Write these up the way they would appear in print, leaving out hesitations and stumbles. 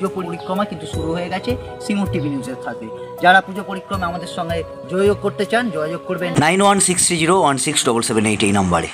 পুজো পরিক্রমা কিন্তু শুরু হয়ে গেছে সিঙ্গুর টিভি নিউজের সাথে। যারা পুজো পরিক্রমা আমাদের সঙ্গে যোগাযোগ করতে চান যোগাযোগ করবেন 9163016778 এই নম্বরে।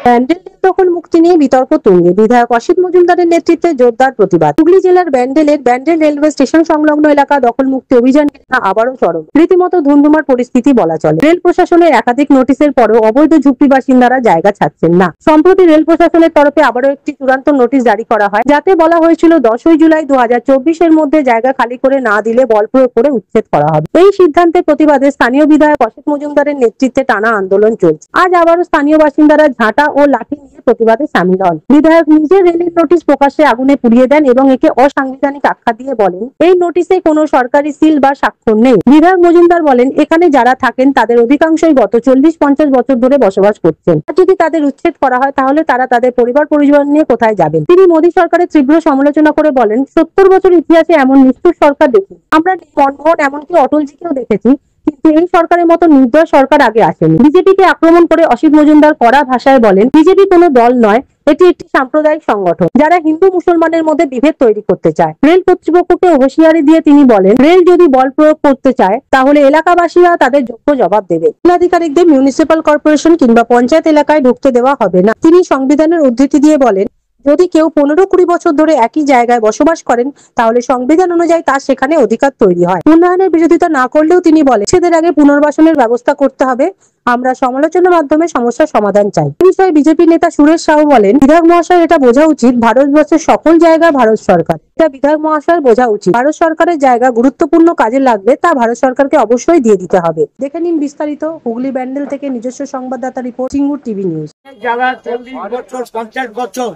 ব্যান্ডেল দখল মুক্তি নিয়ে বিতর্ক তুঙ্গে, বিধায়ক অসিত মজুমদারের নেতৃত্বে জোরদার প্রতিবাদ। হুগলি জেলার ব্যান্ডেলের ব্যান্ডেল রেলওয়ে স্টেশন সংলগ্ন এলাকা দখল মুক্তি অভিযান আবারও চরম, রীতিমতো ধুন্ধুমার পরিস্থিতি বলা চলে। রেল প্রশাসনের একাধিক নোটিশের পরেও অবৈধ ঝুপড়ি বাসিন্দারা জায়গা ছাড়ছেন না। সম্প্রতি রেল প্রশাসনের তরফে আবারও একটি চূড়ান্ত নোটিশ জারি করা হয়, যাতে বলা হয়েছিল 10 জুলাই 2024 মধ্যে জায়গা খালি করে না দিলে বল প্রয়োগ করে উচ্ছেদ করা হবে। এই সিদ্ধান্তের প্রতিবাদে স্থানীয় বিধায়ক অসিত মজুমদারের নেতৃত্বে টানা আন্দোলন চলছে। আজ আবারও স্থানীয় বাসিন্দারা ঝাঁটা ও লাঠি নিয়ে প্রতিবাদে সামিল হন। বিধায়ক নিজে রেলের নোটিশ প্রকাশ্যে আগুনে পুড়িয়ে দেন এবং একে অসাংবিধানিক আখ্যা দিয়ে বলেন, এই নোটিশে কোনো সরকারি সিল বা স্বাক্ষর নেই। বিধায়ক মজুমদার বলেন, এখানে যারা থাকেন তাদের অধিকাংশই গত 40-50 বছর ধরে বসবাস করছেন। আর যদি তাদের উচ্ছেদ করা হয় তাহলে তারা তাদের পরিবার পরিজন নিয়ে কোথায় যাবেন? তিনি মোদী সরকারের তীব্র সমালোচনা করে বলেন, 70 বছর ইতিহাসে এমন নিষ্ঠুর সরকার দেখি আমরা। মনমোহন এমনকি অটলজিকেও দেখেছি, কিন্তু এই সরকারের মতো নির্দয় সরকার আগে আসেনি। বিজেপিকে আক্রমণ করে অসিত মজুমদার কড়া ভাষায় বলেন, বিজেপি কোনো দল নয়, এটি একটি সাম্প্রদায়িক সংগঠন যারা হিন্দু মুসলমানের মধ্যে বিভেদ তৈরি করতে চায়। রেল কর্তৃপক্ষকে হুঁশিয়ারি দিয়ে তিনি বলেন, রেল যদি বল প্রয়োগ করতে চায় তাহলে এলাকাবাসীরা তাদের যোগ্য জবাব দেবে। জেলাধিকারিকদের মিউনিসিপাল কর্পোরেশন কিংবা পঞ্চায়েত এলাকায় ঢুকতে দেওয়া হবে না। তিনি সংবিধানের উদ্ধৃতি দিয়ে বলেন, যদি কেউ 15-20 বছর ধরে একই জায়গায় বসবাস করেন তাহলে সংবিধান অনুযায়ী তার সেখানে অধিকার তৈরি হয়। উন্নয়নের বিরোধিতা না করলেও তিনি বলেন, ছেদের আগে পুনর্বাসনের ব্যবস্থা করতে হবে। আমরা সমালোচনার মাধ্যমে সমস্যার সমাধান চাই। এই বিষয়ে বিজেপি নেতা সুরেশ সাহু বলেন, বিধায়ক মহাশয় এটা বোঝা উচিত ভারতবর্ষের সকল জায়গায় ভারত সরকার। এটা বিধায়ক মহাশয় বোঝা উচিত ভারত সরকারের জায়গা গুরুত্বপূর্ণ কাজে লাগবে, তা ভারত সরকারকে অবশ্যই দিয়ে দিতে হবে। দেখে নিন বিস্তারিত। হুগলি ব্যান্ডেল থেকে নিজস্ব সংবাদদাতা রিপোর্ট, সিঙ্গুর টিভি নিউজ। যারা 40 বছর 50 বছর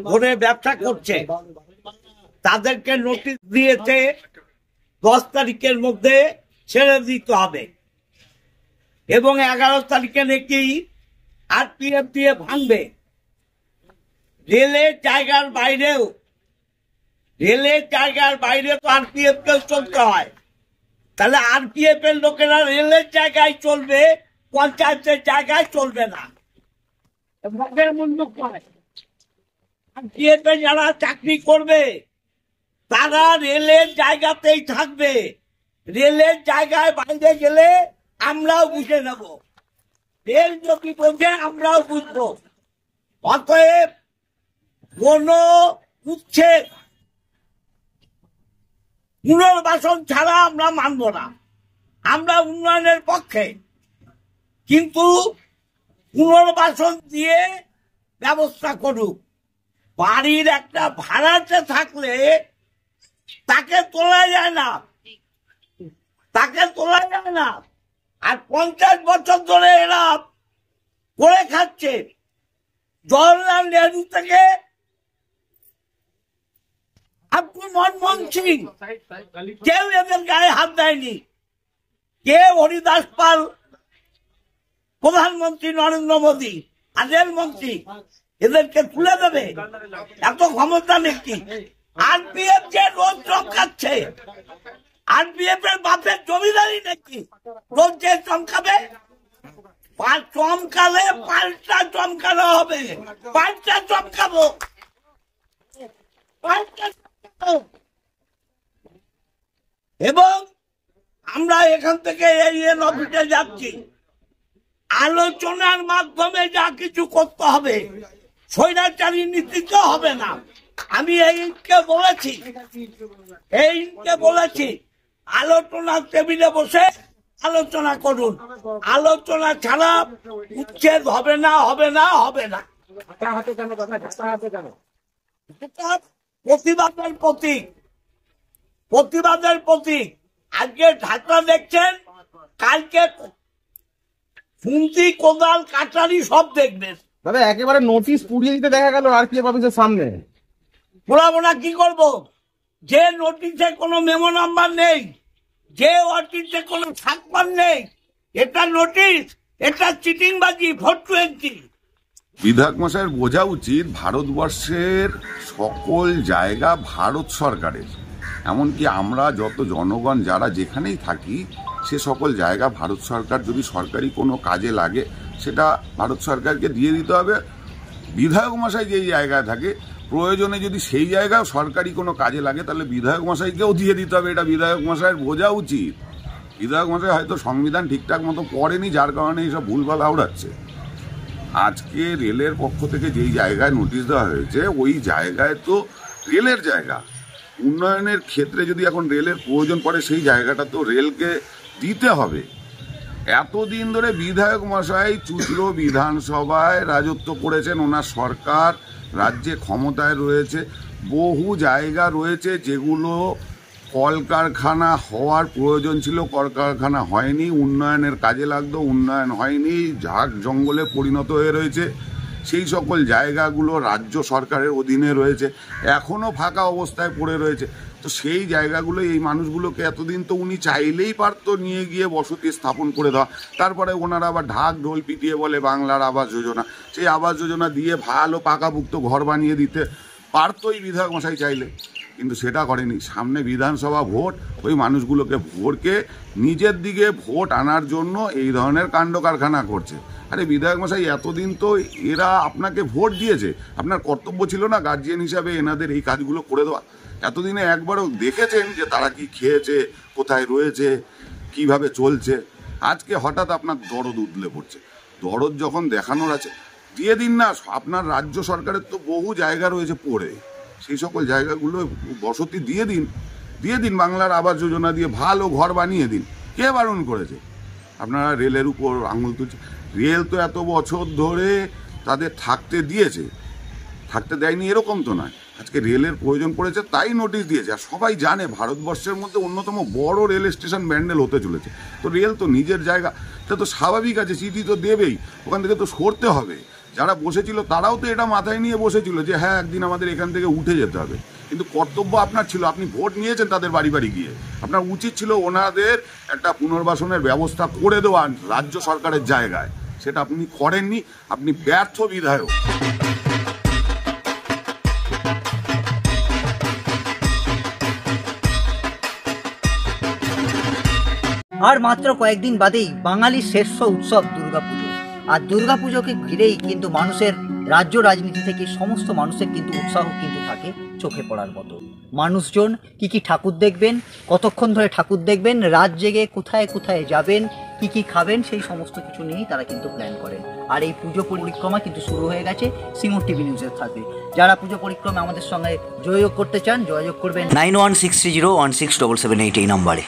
ধরে ব্যবসা করছে তাদেরকে নোটিশ দিয়েছে 10 তারিখের মধ্যে ছেড়ে দিতে হবে এবং 11 তারিখে নাকি আরপিএফ দিয়ে ভাঙবে। রেলের জায়গার বাইরে তো আরপিএফ কে চলতে হয়, তাহলে আরপিএফ এর লোকেরা রেলের জায়গায় চলবে, পঞ্চায়েতের জায়গায় চলবে না। আরপিএফ এ যারা চাকরি করবে তারা রেলের জায়গাতেই থাকবে। রেলের জায়গায় বাইরে গেলে আমরাও বুঝে নেব, রেল যদি বোঝে আমরাও বুঝবো। অতএব কোন উচ্ছেদ পুনর্বাসন ছাড়া আমরা মানব না। আমরা উন্নয়নের পক্ষে, কিন্তু পুনর্বাসন দিয়ে ব্যবস্থা করুক। বাড়ির একটা ভাড়াতে থাকলে তাকে তোলা যায় না, আর 50 বছর ধরে এরা করে খাচ্ছে। জওহরলাল নেহরু থেকে মনমোহন সিং কেউ এদের গায়ে হাত দেয়নি। কে হরিদাস পাল প্রধানমন্ত্রী, নরেন্দ্র মোদী আর রেলমন্ত্রী, এদেরকে তুলে দেবে এত ক্ষমতা নাকি? আরপিএফ যে রোজ চমকাচ্ছে, আরপিএফ এর বাপের জমিদারি নাকি রোজ যে চমকাবে? চমকালে পাল্টা চমকানো হবে, পাল্টা চমকাবো। এবং আমরা এখান থেকে এই অফিসে যাচ্ছি, আলোচনার মাধ্যমে যা কিছু করতে হবে, স্বৈরাচারী নীতিতে হবে না। আমি এইকে বলেছি আলোচনার টেবিলে বসে আলোচনা করুন। আলোচনা ছাড়া উচ্ছেদ হবে না। প্রতিবাদের প্রতীক। আজকে ঢাকা দেখছেন, কালকে খুন্তি, কোদাল, কাটারি সব দেখবেন। দাদা একেবারে নোটিশ পুড়িয়ে দিতে দেখা গেল আরপিএফ অফিসের সামনে। বলাবো না, কি করব? যে নোটিশে কোনো মেমো নাম্বার নেই, যে নোটিশে কোনো স্বাক্ষর নেই, এটা নোটিশ, এটা চিটিংবাজি, 420। বিধায়ক মশাইয়ের বোঝা উচিত ভারতবর্ষের সকল জায়গা ভারত সরকারের। এমনকি আমরা যত জনগণ যারা যেখানেই থাকি সে সকল জায়গা ভারত সরকার যদি সরকারি কোনো কাজে লাগে সেটা ভারত সরকারকে দিয়ে দিতে হবে। বিধায়ক মশাই যেই জায়গায় থাকে প্রয়োজনে যদি সেই জায়গায় সরকারি কোনো কাজে লাগে তাহলে বিধায়ক মশাইকেও দিয়ে দিতে হবে। এটা বিধায়ক মশাইয়ের বোঝা উচিত। বিধায়ক মশাই হয়তো সংবিধান ঠিকঠাক মতো পড়েনি, যার কারণে এইসব ভুলভাল আওড়াচ্ছে। আজকে রেলের পক্ষ থেকে যেই জায়গায় নোটিশ দেওয়া হয়েছে ওই জায়গায় তো রেলের জায়গা, উন্নয়নের ক্ষেত্রে যদি এখন রেলের প্রয়োজন পড়ে সেই জায়গাটা তো রেলকে দিতে হবে। এতদিন ধরে বিধায়ক মশাই চুচড়ো বিধানসভায় রাজত্ব করেছেন, ওনার সরকার রাজ্যে ক্ষমতায় রয়েছে, বহু জায়গা রয়েছে যেগুলো কলকারখানা হওয়ার প্রয়োজন ছিল, কলকারখানা হয়নি, উন্নয়নের কাজে লাগতো, উন্নয়ন হয়নি, ঝাঁক জঙ্গলে পরিণত হয়ে রয়েছে। সেই সকল জায়গাগুলো রাজ্য সরকারের অধীনে রয়েছে, এখনও ফাঁকা অবস্থায় পড়ে রয়েছে। তো সেই জায়গাগুলো এই মানুষগুলোকে এতদিন তো উনি চাইলেই পারতো নিয়ে গিয়ে বসতি স্থাপন করে দেওয়া। তারপরে ওনারা আবার ঢাক ঢোল পিটিয়ে বলে বাংলার আবাস যোজনা, সেই আবাস যোজনা দিয়ে ভালো পাকাপুক্ত ঘর বানিয়ে দিতে পারতোই বিধায়ক মশাই চাইলে, কিন্তু সেটা করেনি। সামনে বিধানসভা ভোট, ওই মানুষগুলোকে ভোটকে নিজের দিকে ভোট আনার জন্য এই ধরনের কাণ্ড কারখানা করছে। আরে বিধায়ক মশাই এতদিন তো এরা আপনাকে ভোট দিয়েছে, আপনার কর্তব্য ছিল না গার্জিয়ান হিসাবে এনাদের এই কাজগুলো করে দেওয়া? এতদিনে একবারও দেখেছেন যে তারা কি খেয়েছে, কোথায় রয়েছে, কিভাবে চলছে? আজকে হঠাৎ আপনার দরদ উদলে পড়ছে। দরদ যখন দেখানোর আছে দিয়ে দিন না। আপনার রাজ্য সরকারের তো বহু জায়গা রয়েছে পড়ে, সেই সকল জায়গাগুলো বসতি দিয়ে দিন, বাংলার আবাস যোজনা দিয়ে ভালো ঘর বানিয়ে দিন। কে বারণ করেছে? আপনারা রেলের উপর আঙুল তুলছে। রেল তো এত বছর ধরে তাদের থাকতে দিয়েছে, থাকতে দেয়নি এরকম তো নয়। আজকে রেলের প্রয়োজন পড়েছে তাই নোটিশ দিয়েছে। আর সবাই জানে ভারতবর্ষের মধ্যে অন্যতম বড় রেল স্টেশন ব্যান্ডেল হতে চলেছে। তো রেল তো নিজের জায়গা, তা তো স্বাভাবিক আছে, চিঠি তো দেবেই, ওখান থেকে তো সরতে হবে। যারা বসেছিল তারাও তো এটা মাথায় নিয়ে বসেছিল যে হ্যাঁ একদিন আমাদের এখান থেকে উঠে যেতে হবে। কিন্তু কর্তব্য আপনার ছিল, আপনি ভোট নিয়েছেন তাদের বাড়ি বাড়ি গিয়ে, আপনার উচিত ছিল ওনাদের একটা পুনর্বাসনের ব্যবস্থা করে দেওয়া রাজ্য সরকারের জায়গায়। সেটা আপনি করেননি, আপনি ব্যর্থ বিধায়ক। আর মাত্র কয়েকদিন বাদেই বাঙালির শ্রেষ্ঠ উৎসব দুর্গাপুজো। আর দুর্গাপুজোকে ঘিরেই কিন্তু মানুষের রাজ্য রাজনীতি থেকে সমস্ত মানুষের কিন্তু উৎসাহ কিন্তু থাকে চোখে পড়ার মতো। মানুষজন কি ঠাকুর দেখবেন, কতক্ষণ ধরে ঠাকুর দেখবেন, রাত জেগে কোথায় কোথায় যাবেন, কি খাবেন, সেই সমস্ত কিছু নিয়েই তারা কিন্তু প্ল্যান করেন। আর এই পুজো পরিক্রমা কিন্তু শুরু হয়ে গেছে সিঙ্গুর টিভি নিউজের সাথে। যারা পুজো পরিক্রমা আমাদের সঙ্গে যোগাযোগ করতে চান যোগাযোগ করবেন 9163016778 এই নম্বরে।